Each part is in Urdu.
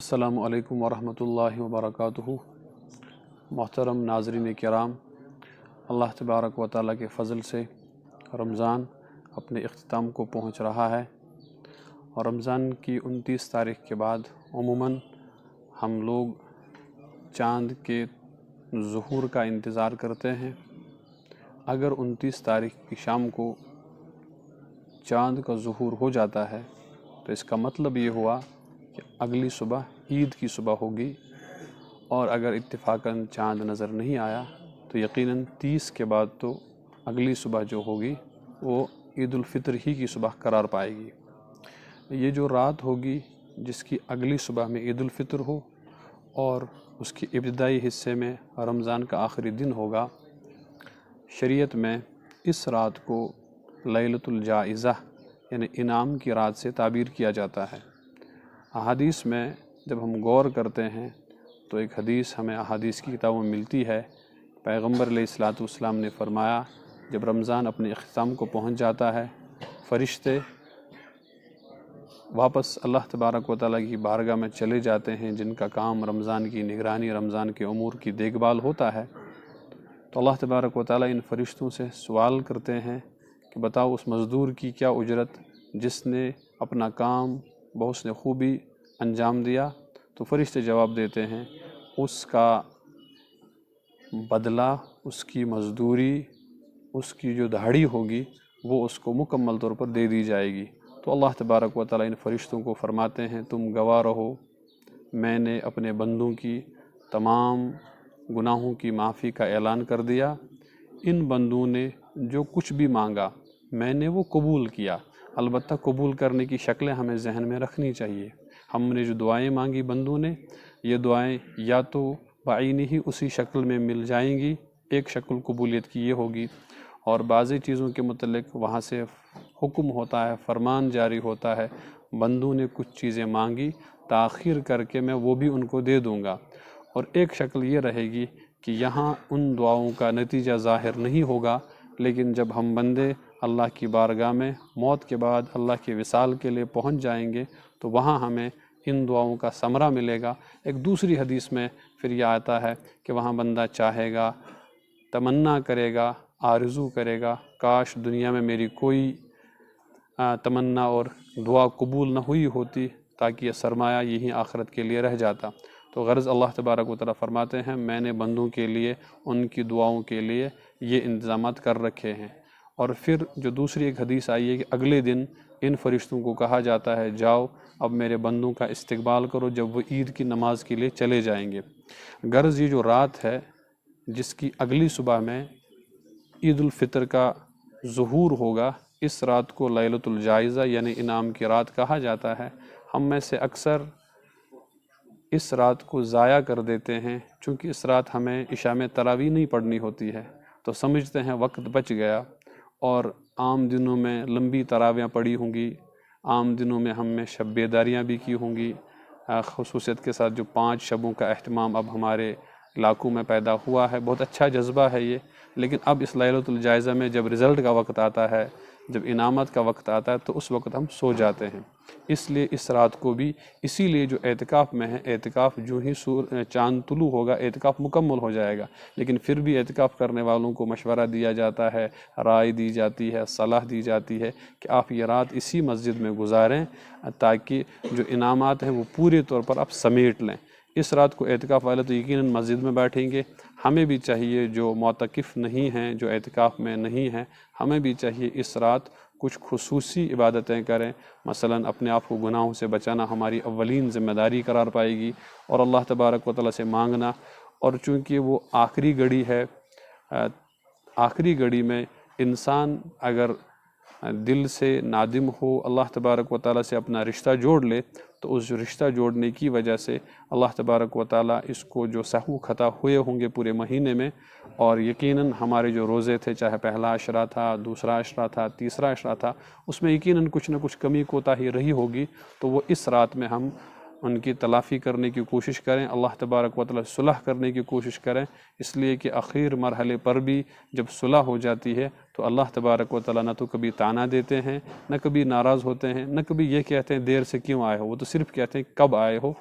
السلام علیکم ورحمۃ اللہ وبرکاتہ۔ محترم ناظرین کرام، اللہ تبارک و تعالیٰ کے فضل سے رمضان اپنے اختتام کو پہنچ رہا ہے، اور رمضان کی 29 تاریخ کے بعد عموماً ہم لوگ چاند کے ظہور کا انتظار کرتے ہیں۔ اگر 29 تاریخ کی شام کو چاند کا ظہور ہو جاتا ہے تو اس کا مطلب یہ ہوا کہ اگلی صبح عید کی صبح ہوگی، اور اگر اتفاقاً چاند نظر نہیں آیا تو یقیناً 30 کے بعد تو اگلی صبح جو ہوگی وہ عید الفطر ہی کی صبح قرار پائے گی۔ یہ جو رات ہوگی جس کی اگلی صبح میں عید الفطر ہو اور اس کی ابتدائی حصے میں رمضان کا آخری دن ہوگا، شریعت میں اس رات کو لیلۃ الجائزہ یعنی انعام کی رات سے تعبیر کیا جاتا ہے۔ احادیث میں جب ہم غور کرتے ہیں تو ایک حدیث ہمیں احادیث کی کتابوں میں ملتی ہے۔ پیغمبر علیہ الصلوۃ والسلام نے فرمایا، جب رمضان اپنے اختتام کو پہنچ جاتا ہے، فرشتے واپس اللہ تبارک و تعالیٰ کی بارگاہ میں چلے جاتے ہیں، جن کا کام رمضان کی نگرانی، رمضان کے امور کی دیکھ بھال ہوتا ہے۔ تو اللہ تبارک و تعالیٰ ان فرشتوں سے سوال کرتے ہیں کہ بتاؤ اس مزدور کی کیا اجرت جس نے اپنا کام بحسن خوبی انجام دیا؟ تو فرشتے جواب دیتے ہیں، اس کا بدلہ، اس کی مزدوری، اس کی جو دہاڑی ہوگی وہ اس کو مکمل طور پر دے دی جائے گی۔ تو اللہ تبارک و تعالیٰ ان فرشتوں کو فرماتے ہیں، تم گواہ رہو، میں نے اپنے بندوں کی تمام گناہوں کی معافی کا اعلان کر دیا۔ ان بندوں نے جو کچھ بھی مانگا میں نے وہ قبول کیا۔ البتہ قبول کرنے کی شکلیں ہمیں ذہن میں رکھنی چاہیے۔ ہم نے جو دعائیں مانگی بندوں نے، یہ دعائیں یا تو بعینی ہی اسی شکل میں مل جائیں گی، ایک شکل قبولیت کی یہ ہوگی، اور بعضی چیزوں کے متعلق وہاں سے حکم ہوتا ہے، فرمان جاری ہوتا ہے، بندوں نے کچھ چیزیں مانگی، تاخیر کر کے میں وہ بھی ان کو دے دوں گا۔ اور ایک شکل یہ رہے گی کہ یہاں ان دعاؤں کا نتیجہ ظاہر نہیں ہوگا، لیکن جب ہم بندے اللہ کی بارگاہ میں موت کے بعد اللہ کے وصال کے لیے پہنچ جائیں گے تو وہاں ہمیں ان دعاؤں کا ثمرہ ملے گا۔ ایک دوسری حدیث میں پھر یہ آتا ہے کہ وہاں بندہ چاہے گا، تمنا کرے گا، آرزو کرے گا، کاش دنیا میں میری کوئی تمنا اور دعا قبول نہ ہوئی ہوتی تاکہ یہ سرمایہ یہی آخرت کے لیے رہ جاتا۔ تو غرض اللہ تبارک و تعالیٰ فرماتے ہیں، میں نے بندوں کے لیے ان کی دعاؤں کے لیے یہ انتظامات کر رکھے ہیں۔ اور پھر جو دوسری ایک حدیث آئی ہے کہ اگلے دن ان فرشتوں کو کہا جاتا ہے، جاؤ اب میرے بندوں کا استقبال کرو جب وہ عید کی نماز کے لیے چلے جائیں گے۔ غرض یہ جو رات ہے جس کی اگلی صبح میں عید الفطر کا ظہور ہوگا، اس رات کو لیلۃ الجائزہ یعنی انعام کی رات کہا جاتا ہے۔ ہم میں سے اکثر اس رات کو ضائع کر دیتے ہیں، چونکہ اس رات ہمیں عشاء میں تراویح نہیں پڑھنی ہوتی ہے، تو سمجھتے ہیں وقت بچ گیا، اور عام دنوں میں لمبی تراویحیں پڑھی ہوں گی، عام دنوں میں ہم میں شب بیداریاں بھی کی ہوں گی، خصوصیت کے ساتھ جو 5 شبوں کا اہتمام اب ہمارے علاقوں میں پیدا ہوا ہے، بہت اچھا جذبہ ہے یہ۔ لیکن اب اس لیلۃ الجائزہ میں جب رزلٹ کا وقت آتا ہے، جب انعامات کا وقت آتا ہے، تو اس وقت ہم سو جاتے ہیں۔ اس لیے اس رات کو بھی اسی لیے جو اعتکاف میں ہے، اعتکاف جو ہی چاند طلوع ہوگا اعتکاف مکمل ہو جائے گا، لیکن پھر بھی اعتکاف کرنے والوں کو مشورہ دیا جاتا ہے، رائے دی جاتی ہے، صلاح دی جاتی ہے کہ آپ یہ رات اسی مسجد میں گزاریں تاکہ جو انعامات ہیں وہ پورے طور پر آپ سمیٹ لیں۔ اس رات کو اعتکاف والے تو یقیناً مسجد میں بیٹھیں گے، ہمیں بھی چاہیے جو معتکف نہیں ہیں، جو اعتکاف میں نہیں ہیں، ہمیں بھی چاہیے اس رات کچھ خصوصی عبادتیں کریں۔ مثلاً اپنے آپ کو گناہوں سے بچانا ہماری اولین ذمہ داری قرار پائے گی، اور اللہ تبارک و تعالیٰ سے مانگنا، اور چونکہ وہ آخری گھڑی ہے، آخری گھڑی میں انسان اگر دل سے نادم ہو، اللہ تبارک و تعالیٰ سے اپنا رشتہ جوڑ لے، تو اس رشتہ جوڑنے کی وجہ سے اللہ تبارک و تعالیٰ اس کو جو سہو خطا ہوئے ہوں گے پورے مہینے میں، اور یقیناً ہمارے جو روزے تھے، چاہے پہلا عشرہ تھا، دوسرا عشرہ تھا، تیسرا عشرہ تھا، اس میں یقیناً کچھ نہ کچھ کمی کوتاہی رہی ہوگی، تو وہ اس رات میں ہم ان کی تلافی کرنے کی کوشش کریں، اللہ تبارک و تعالیٰ صلح کرنے کی کوشش کریں، اس لیے کہ آخر مرحلے پر بھی جب صلح ہو جاتی ہے تو اللہ تبارک و تعالیٰ نہ تو کبھی طعنہ دیتے ہیں، نہ کبھی ناراض ہوتے ہیں، نہ کبھی یہ کہتے ہیں دیر سے کیوں آئے ہو، وہ تو صرف کہتے ہیں کب آئے ہو۔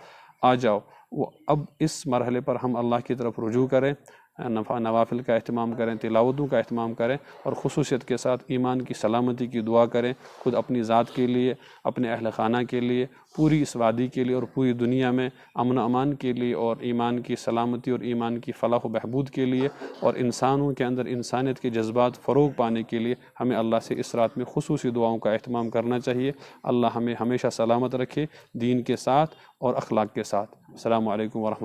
آ جاؤ، وہ اب اس مرحلے پر ہم اللہ کی طرف رجوع کریں، نوافل کا اہتمام کریں، تلاوتوں کا اہتمام کریں، اور خصوصیت کے ساتھ ایمان کی سلامتی کی دعا کریں، خود اپنی ذات کے لیے، اپنے اہل خانہ کے لیے، پوری اس وادی کے لیے اور پوری دنیا میں امن و امان کے لیے، اور ایمان کی سلامتی اور ایمان کی فلاح و بہبود کے لیے، اور انسانوں کے اندر انسانیت کے جذبات فروغ پانے کے لیے ہمیں اللہ سے اس رات میں خصوصی دعاؤں کا اہتمام کرنا چاہیے۔ اللہ ہمیں ہمیشہ سلامت رکھے، دین کے ساتھ اور اخلاق کے ساتھ۔ السلام علیکم ورحمۃ اللہ۔